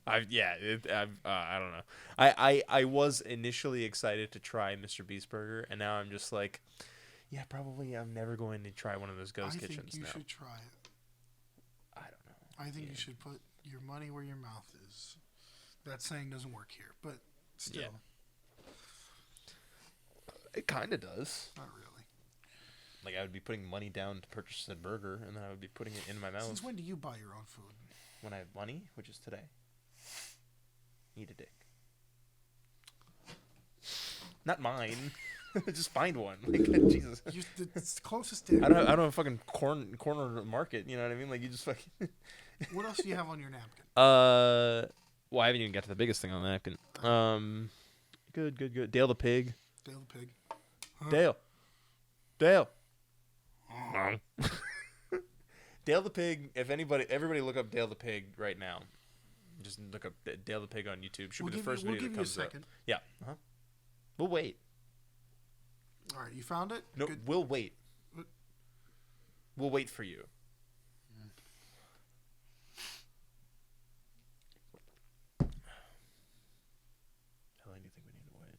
I don't know. I was initially excited to try Mr. Beast burger, and now I'm just like, yeah, probably I'm never going to try one of those ghost kitchens I think you now. should try it. I don't know. I think you should put your money where your mouth is. That saying doesn't work here, but still, Yeah. It kind of does. not really. Like I would be putting money down to purchase a burger, and then I would be putting it in my mouth. Since when do you buy your own food? When I have money, which is today. Eat a dick. Not mine. Just find one. Like Jesus. It's the closest dick. I don't have a fucking corner market. You know what I mean? Like you just fucking. What else do you have on your napkin? Well, I haven't even got to the biggest thing on the napkin. Good. Dale the pig. Dale the pig. Dale. Dale the pig. If everybody look up Dale the pig right now. Just look up Dale the pig on YouTube. Should be the first video that comes up. Yeah. Uh-huh. We'll wait. All right, you found it? No, Good. we'll wait. We'll wait for you. How long do you think we need to wait?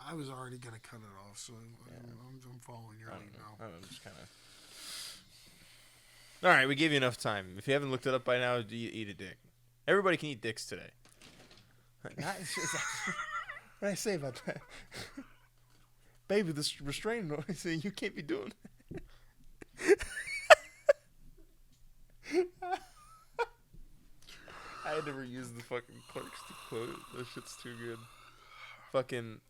I was already going to cut it off, so I'm following your lead now. I'm just kind of. All right, we gave you enough time. If you haven't looked it up by now, eat a dick. Everybody can eat dicks today. What did I say about that? Baby, this restraining order, you can't be doing that. I had to reuse the fucking Clerks to quote. That shit's too good. Fucking,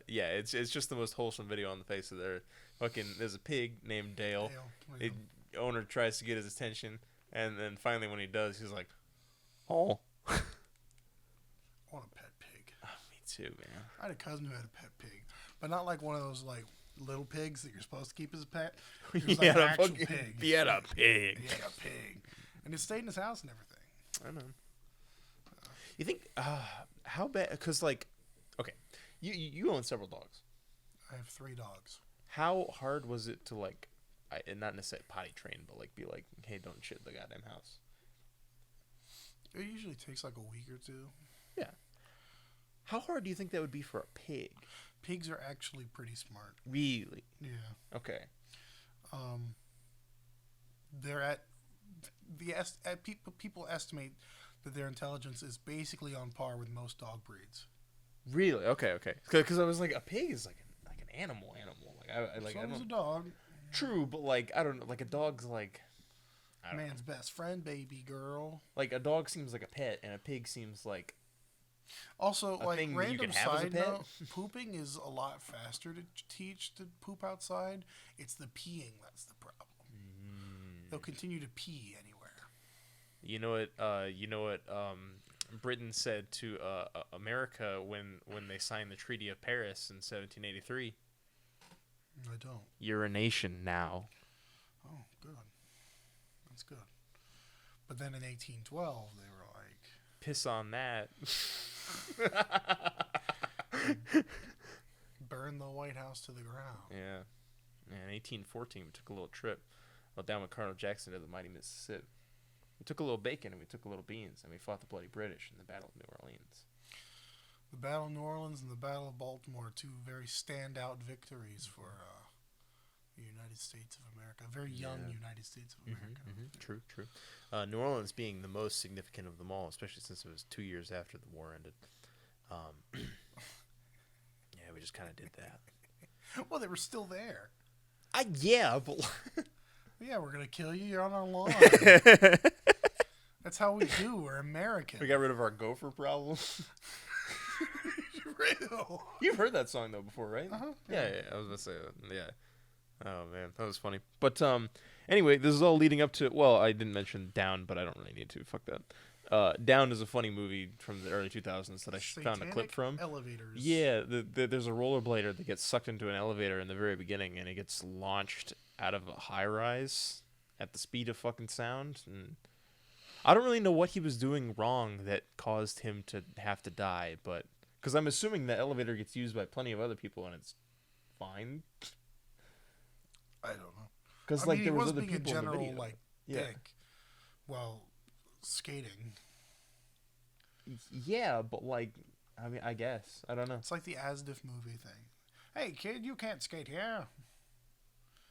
yeah, it's just the most wholesome video on the face of the earth. Fucking, there's a pig named Dale. The owner tries to get his attention, and then finally when he does, he's like, oh. I want a pet pig. Oh, me too, man. I had a cousin who had a pet pig, but not like one of those like little pigs that you're supposed to keep as a pet. It was like an actual pig. He had a pig. He had a pig, and it stayed in his house and everything. I know. You think how bad? Because like, okay, you own several dogs. I have 3 dogs. How hard was it to like, not necessarily potty train, but like be like, hey, don't shit the goddamn house. It usually takes like a week or 2. Yeah. How hard do you think that would be for a pig? Pigs are actually pretty smart. Really? Yeah. Okay. They're at people estimate that their intelligence is basically on par with most dog breeds. Really? Okay. Because I was like, a pig is like an animal. Like I So I is a don't. dog. True, but like I don't know. Like a dog's like. I don't Man's know. best friend, baby girl. Like a dog seems like a pet, and a pig seems like. Also, A like thing that you random can have as a side pet? note, pooping is a lot faster to teach to poop outside. It's the peeing that's the problem. They'll continue to pee anywhere. You know what? Britain said to America when they signed the Treaty of Paris in 1783. I don't. You're a nation now. Oh, good. That's good. But then in 1812, they were like, Piss on that. burn the White House to the ground. Yeah. In 1814, we took a little trip down with Colonel Jackson to the mighty Mississippi. We took a little bacon and we took a little beans, and we fought the bloody British in the Battle of New Orleans. The Battle of New Orleans and the Battle of Baltimore, 2 very standout victories for the United States of America. A very young United States of America. True. New Orleans being the most significant of them all, especially since it was 2 years after the war ended. Yeah, we just kind of did that. Well, they were still there. Yeah, but Yeah, we're going to kill you. You're on our lawn. That's how we do. We're American. we got rid of our gopher problem. real. You've heard that song though before, right? Uh-huh. Yeah. I was gonna say that. Yeah. Oh man, that was funny. But anyway, this is all leading up to. Well, I didn't mention Down, but I don't really need to. Fuck that. Down is a funny movie from the early 2000s that I found a clip Satanic from. Elevators. Yeah, there's a rollerblader that gets sucked into an elevator in the very beginning, and it gets launched out of a high rise at the speed of fucking sound. And I don't really know what he was doing wrong that caused him to have to die, but because I'm assuming the elevator gets used by plenty of other people and it's fine. I don't know. Because I like mean, there he was was other being people a in the general video. like Yeah. dick while skating. Yeah, but like, I mean, I guess I don't know. It's like the Asdif movie thing. Hey kid, you can't skate here.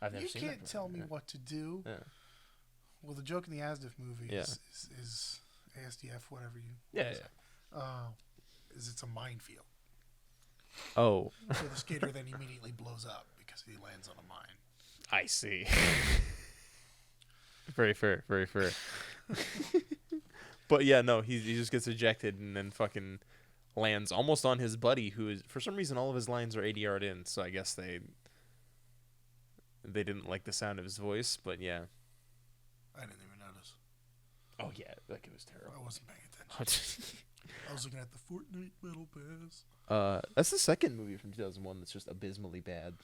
I've never You seen can't that tell before. me what to do. Yeah. Well, the joke in the Asdif movie Yeah. is ASDF, whatever you. Yeah. Is it's a minefield. Oh, So the skater then immediately blows up because he lands on a mine. I see. Very fair. Very fair. But yeah, no, he just gets ejected and then fucking lands almost on his buddy, who is for some reason all of his lines are 80 yard in. So I guess they didn't like the sound of his voice, but yeah. I didn't even notice. Oh yeah, like it was I terrible. wasn't paying attention. I was looking at the Fortnite Metal Pass. That's the second movie from 2001 that's just abysmally bad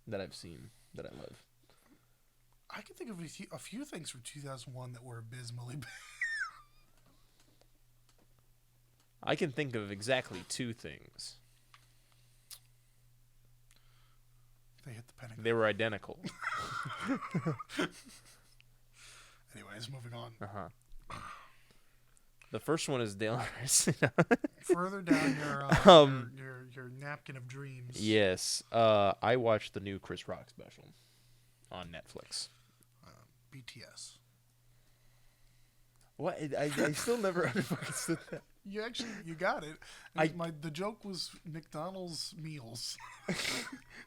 that I've seen that I love. I can think of a few things from 2001 that were abysmally bad. I can think of exactly two things. They hit the Pentagon. They were identical. Anyways, moving on. The first one is Dale Harris. Further down your napkin of dreams. Yes. I watched the new Chris Rock special on Netflix. BTS. What? I still never understood that. You got it. The joke was McDonald's meals.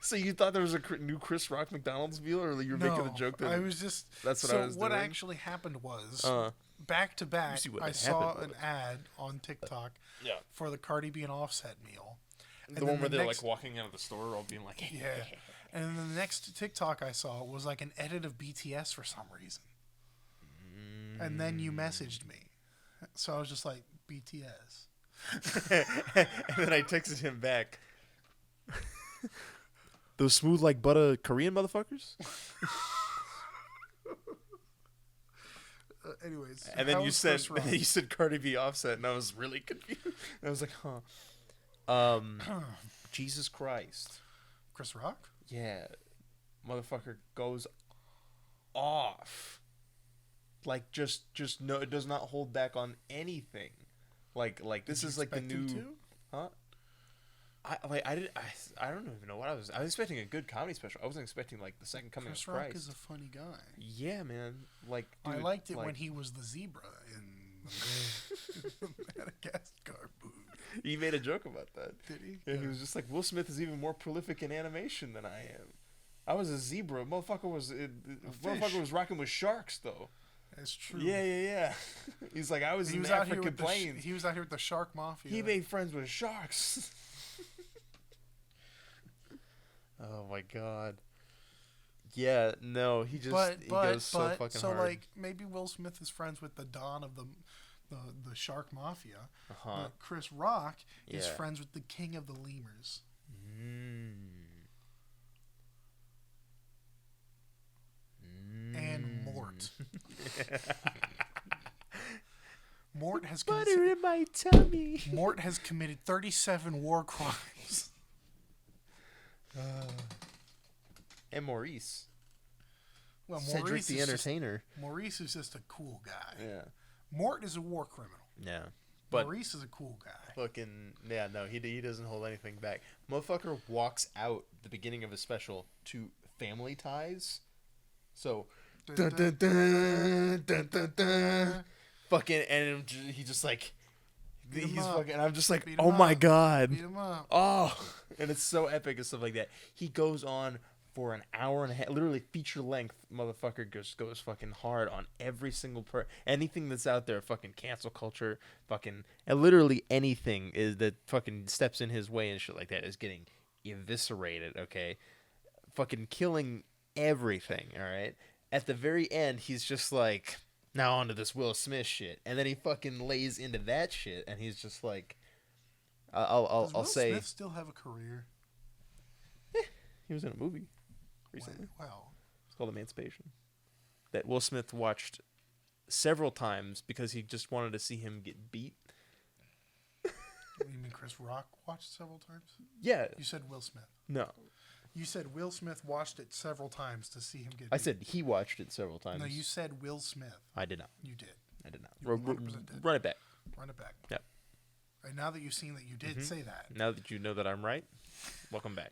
So you thought there was a new Chris Rock McDonald's meal, or you were making a joke? That I was just. That's what so I was what doing? actually happened was back to You back. see what I happened saw an was- ad on TikTok Yeah. for the Cardi B and Offset meal. The one where they're like walking out of the store, all being like, Yeah. And then the next TikTok I saw was like an edit of BTS for some reason. And then you messaged me. So I was just like, BTS. And then I texted him back. Those smooth like butter Korean motherfuckers. Anyways. And then how you was said Chris Rock? you said Cardi B Offset, and I was really confused. I was like, huh. Jesus Christ. Chris Rock? Yeah, motherfucker goes off. Like just no, it does not hold back on anything. Like this Did you is like the expect him new, to? huh? I don't even know what I was expecting a good comedy special. I wasn't expecting like the second coming Chris of Rock Christ. is a funny guy. Yeah, man. Like dude, I liked it like, when he was the zebra in the Madagascar movie. he made a joke about that. Did he? Yeah, he was just like, Will Smith is even more prolific in animation than I am. I was a zebra. Motherfucker was rocking with sharks though. That's true. Yeah. He's like, I was He in was the out here African with plains. he was out here with the shark mafia. He made friends with sharks. Oh my god. Yeah, no, he goes so fucking so hard. like maybe Will Smith is friends with the Don of the shark mafia, but Chris Rock is Yeah. friends with the king of the lemurs. And Mort. Mort has Butter in my tummy. Mort has committed 37 war crimes. And Maurice. Well, Cedric the Entertainer. Maurice is just a cool guy. Yeah. Mort is a war criminal. Yeah. But Maurice is a cool guy. fucking yeah, no, he doesn't hold anything back. Motherfucker walks out the beginning of his special to Family Ties. So dun, dun, dun, dun, dun, dun. Fucking and he just like Beat 'em he's up. fucking I'm just like, Beat 'em oh my up. god. Beat him up. Oh, and it's so epic and stuff like that. He goes on for an hour and a half, literally feature length. Motherfucker goes fucking hard on every single anything that's out there. Fucking cancel culture, fucking, and literally anything is that fucking steps in his way and shit like that is getting eviscerated. Okay, fucking killing everything. All right. At the very end, he's just like, now onto this Will Smith shit, and then he fucking lays into that shit, and he's just like, I'll Does Will say Smith still have a career? he was in a movie recently. Wow. It's called Emancipation. That Will Smith watched several times because he just wanted to see him get beat. You mean Chris Rock watched several times? Yeah. You said Will Smith. No. You said Will Smith watched it several times to see him get I beat. said he watched it several times. No, you said Will Smith. I did not. You did. I did not. You 100% did. Run it back. Run it back. Yep. Right, now that you've seen that you did say that. Now that you know that I'm right, welcome back.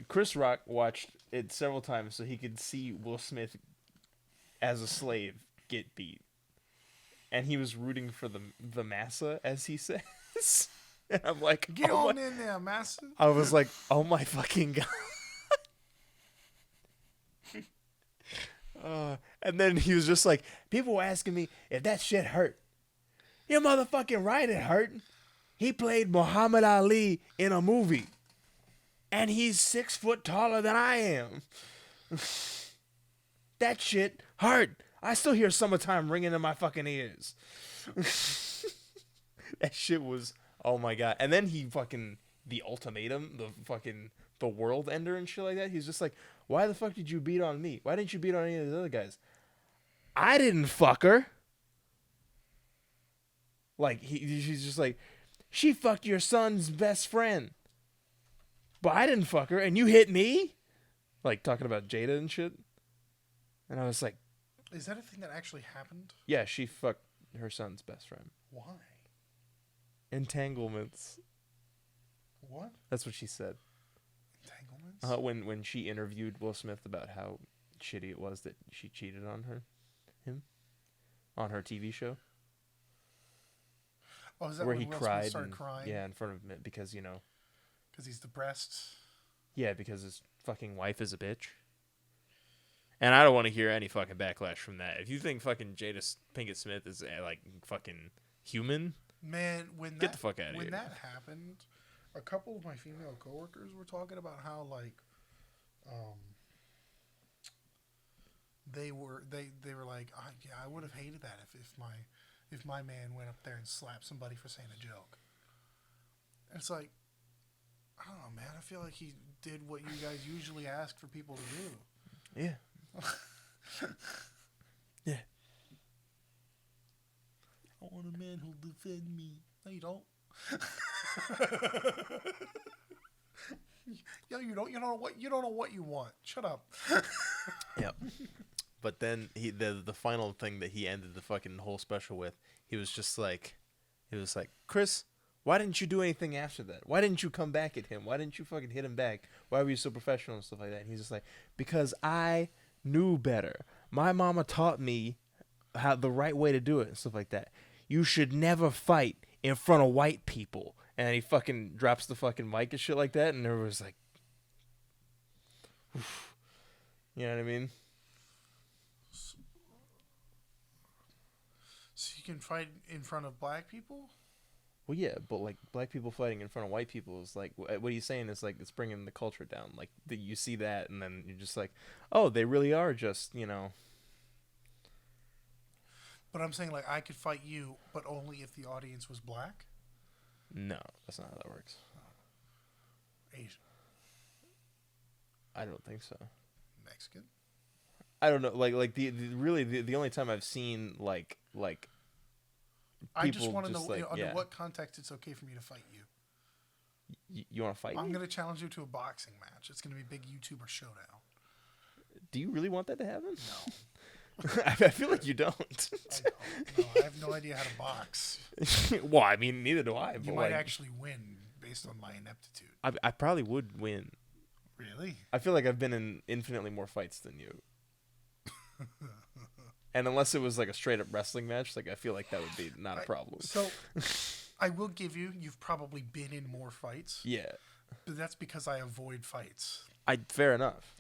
Chris Rock watched it several times so he could see Will Smith as a slave get beat. And he was rooting for the massa, as he says. And I'm like, Get oh on my... in there, master. I was like, oh my fucking god. And then he was just like, people were asking me if that shit hurt. You're motherfucking right, it hurt. He played Muhammad Ali in a movie. And he's 6 foot taller than I am. That shit hurt. I still hear Summertime ringing in my fucking ears. That shit was, oh my god. And then he fucking, the ultimatum, the world ender and shit like that. He's just like, why the fuck did you beat on me? Why didn't you beat on any of these other guys? I didn't fuck her. Like, he's just like, she fucked your son's best friend. But I didn't fuck her, and you hit me? Like, talking about Jada and shit. And I was like... Is that a thing that actually happened? Yeah, she fucked her son's best friend. Why? Entanglements. What? That's what she said. Entanglements? When she interviewed Will Smith about how shitty it was that she cheated on him. On her TV show. Oh, is that where when he Will cried Smith started and, crying? yeah, in front of him because, you know... Because he's depressed? Yeah, because his fucking wife is a bitch. And I don't want to hear any fucking backlash from that. If you think fucking Jada Pinkett Smith is, like, fucking human... Man, when get the fuck out of here. When that happened, a couple of my female coworkers were talking about how, like, they were like, yeah, I would have hated that if my man went up there and slapped somebody for saying a joke. And it's like, I don't know, man. I feel like he did what you guys usually ask for people to do. Yeah. Yeah. I want a man who'll defend me. No, you don't. Yo, you don't. You don't know what. You don't know what you want. Shut up. Yep. But then the final thing that he ended the fucking whole special with, he was like, Chris, why didn't you do anything after that? Why didn't you come back at him? Why didn't you fucking hit him back? Why were you so professional and stuff like that? And he's just like, because I knew better. My mama taught me how the right way to do it and stuff like that. You should never fight in front of white people. And he fucking drops the fucking mic and shit like that, and everyone's like, oof. You know what I mean? So you can fight in front of black people? Well, yeah, but like black people fighting in front of white people is like, what he's saying is like, it's bringing the culture down. Like, you see that, and then you're just like, oh, they really are just, you know. But I'm saying, like, I could fight you, but only if the audience was black? No, that's not how that works. Asian. I don't think so. Mexican? I don't know. Like the only time I've seen like I just want to know like, under what context it's okay for me to fight you. You want to fight? I'm me? going to challenge you to a boxing match. It's going to be a big YouTuber showdown. Do you really want that to happen? No. I feel like you don't. I don't. No, I have no idea how to box. Well, I mean, neither do I. You but might like, actually win based on my ineptitude. I probably would win. Really? I feel like I've been in infinitely more fights than you. And unless it was like a straight up wrestling match, like I feel like that would be not a problem. So, I will give you've probably been in more fights. Yeah. But that's because I avoid fights. Fair enough.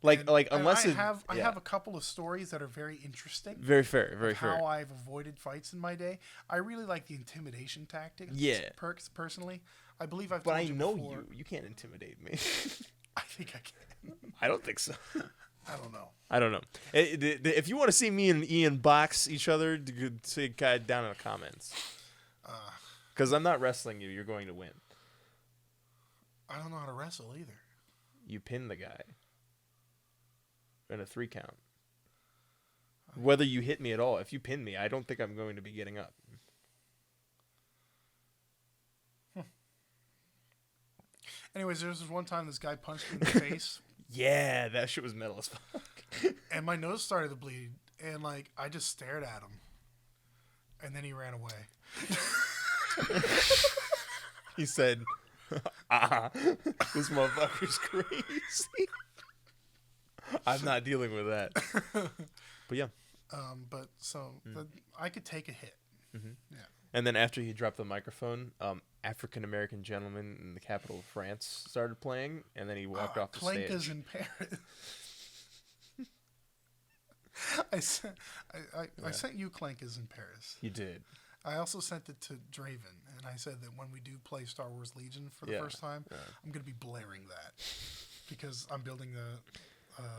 Like And unless I it, have I yeah. have a couple of stories that are very interesting. Very fair, very How fair. I've avoided fights in my day. I really like the intimidation tactic. Yeah. Perks personally. I believe I've But told I you know before. you can't intimidate me. I think I can. I don't think so. I don't know. I don't know. If you want to see me and Ian box each other, say down in the comments. Because I'm not wrestling you. You're going to win. I don't know how to wrestle either. You pin the guy in a 3 count. Whether you hit me at all, if you pin me, I don't think I'm going to be getting up. Anyways, there was this one time this guy punched me in the face, Yeah, that shit was metal as fuck. and my nose started to bleed, and like I just stared at him, and then he ran away. He said, this motherfucker's crazy. I'm not dealing with that. But yeah. But so I could take a hit. Mm-hmm. Yeah. And then after he dropped the microphone, African American gentleman in the capital of France started playing, and then he walked off the Clanka's stage. in Paris. I sent you Clanka's in Paris. He did. I also sent it to Draven, and I said that when we do play Star Wars Legion for the first time, I'm going to be blaring that because I'm building the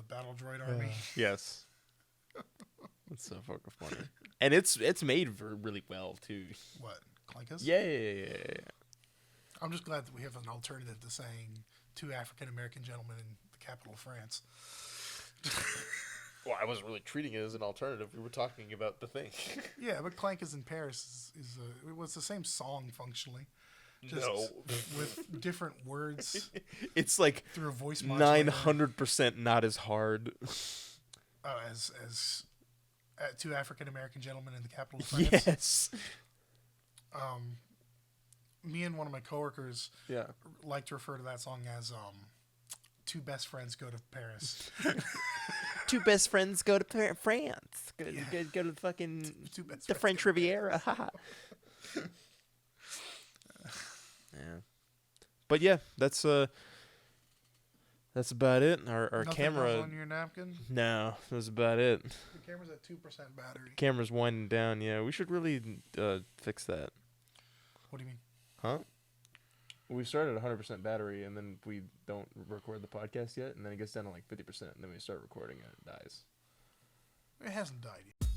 battle droid army. Yes. It's so fucking funny. And it's made for really well too. What? Clanka's? Yeah. I'm just glad that we have an alternative to saying 2 African American gentlemen in the capital of France. Well, I wasn't really treating it as an alternative. We were talking about the thing. Yeah, but Clanka's in Paris it was the same song functionally. Just No. with different words It's like through a voice modulator. 900% not as hard. As 2 African American gentlemen in the capital of France. Yes. Me and one of my coworkers Yeah. like to refer to that song as 2 best friends go to Paris. 2 best friends go to France. Go to fucking 2 best the friends French go to Riviera. Haha. Yeah. But yeah, that's about it. Our Nothing camera. else on your napkin? No, that's about it. The camera's at 2% battery. Camera's winding down. Yeah, we should really fix that. What do you mean? Huh? We started at 100% battery, and then we don't record the podcast yet, and then it gets down to like 50%, and then we start recording, and it dies. It hasn't died yet.